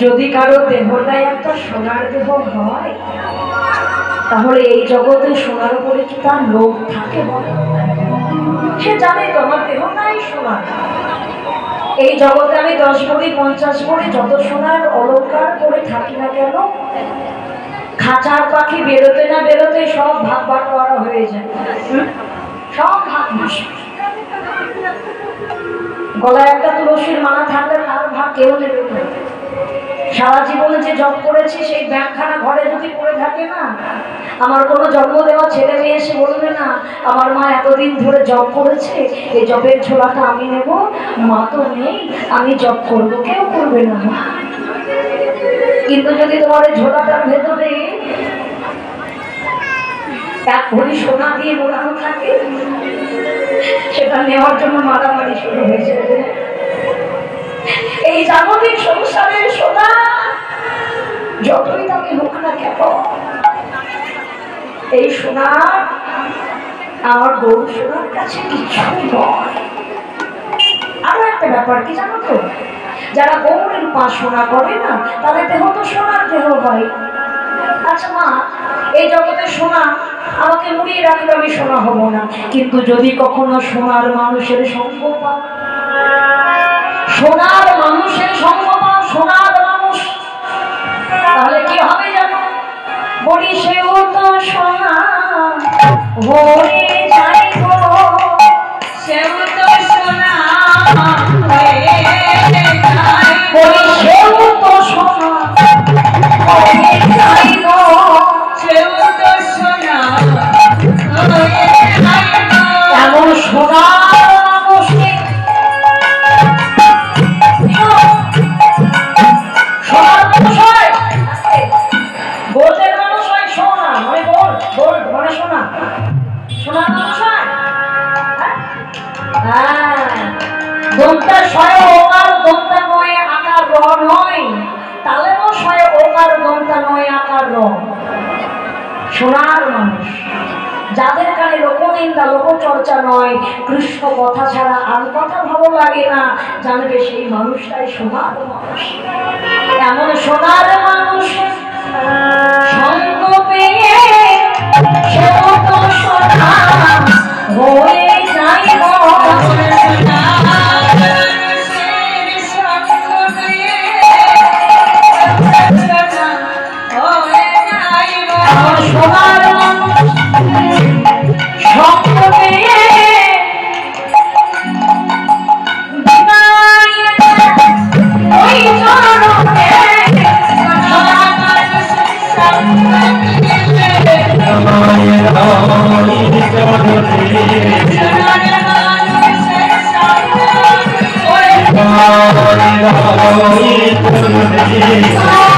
যদি কারো দেহটাই একটা সোনার দেহ হয় তাহলে এই জগতে সোনার উপরে কি তার লোভ থাকে? সে জানে তো আমার দেহটাই সোনার। এই জগতে আমি 10 ভরি 50 ভরি যত সোনার অলংকার করে থাকি না কেন, খাঁচার পাখি বেরোতে না বেরোতে সব ভাগ বাটোয়ারা হয়ে যায়, সব ভাগ মাস। গলায় একটা তুলসীর মালা থাকলে তার ভাগ কেউ নেবে না। সারা জীবনে যে জব করেছি সেই ব্যাগখানা ঘরে যদি পড়ে থাকে না, আমার কোনো জন্ম দেওয়া ছেলে মেয়ে এসে বলবে না আমার মা এতদিন ধরে জব করেছে, এই জবের ছোলাটা আমি নেব, মা তো নেই আমি জব করবো, কেউ করবে না। কিন্তু যদি তোমার এই ঝোলাটার ভেতরে 1 ভরি সোনা দিয়ে মোড়ানো থাকে, সেটা নেওয়ার জন্য মারামারি শুরু হয়ে যাবে। এই জাগতিক সংসারের সোনা যতই দামি হোক না কেন, এই সোনা আমার গরু সোনার কাছে কিছু নয়। আরো একটা ব্যাপার কি জানো তো, যারা গৌরের উপাসনা করে না তাদের দেহ তো সোনার দেহ হয়। আচ্ছা মা, এই জগতে সোনা আমাকে মুড়িয়ে রাখলে আমি সোনা হব না, কিন্তু যদি কখনো সোনার মানুষের সঙ্গ পাও, সোনার মানুষের সঙ্গ পাও, সোনার মানুষ, তাহলে কি হবে জানো? বলি সেও তো সোনা হয়ে যায় গো, সেও তো সোনা হয়ে যায়, বলি সেও তো সোনা হয়ে যায় গো, সেও তো সোনা হয়ে যায় গো। এমন সোনার মানুষকে সোনার মানুষ হয়, গোল্ডের মানুষ হয়, সোনা মানে গোল্ড, গোল্ড মানে সোনা, সোনার মানুষ হয়। হ্যাঁ, দন্তা শয় ওকার দন্তা নয় আকার র নয়, তালেও শয় ওকার দন্তা নয় আকার র। সোনার মানুষ যাদের কানে লোকনিন্দা লোকচর্চা নয়, কৃষ্ণ কথা ছাড়া আর কথা ভালো লাগে না, জানবে সেই মানুষটাই সোনার মানুষ। এমন সোনার মানুষ সঙ্গ পেয়ে সেও তো সোনা হয়ে যায় গো, সোনার মানুষ সঙ্গ পেয়ে ওই চরণে সোনার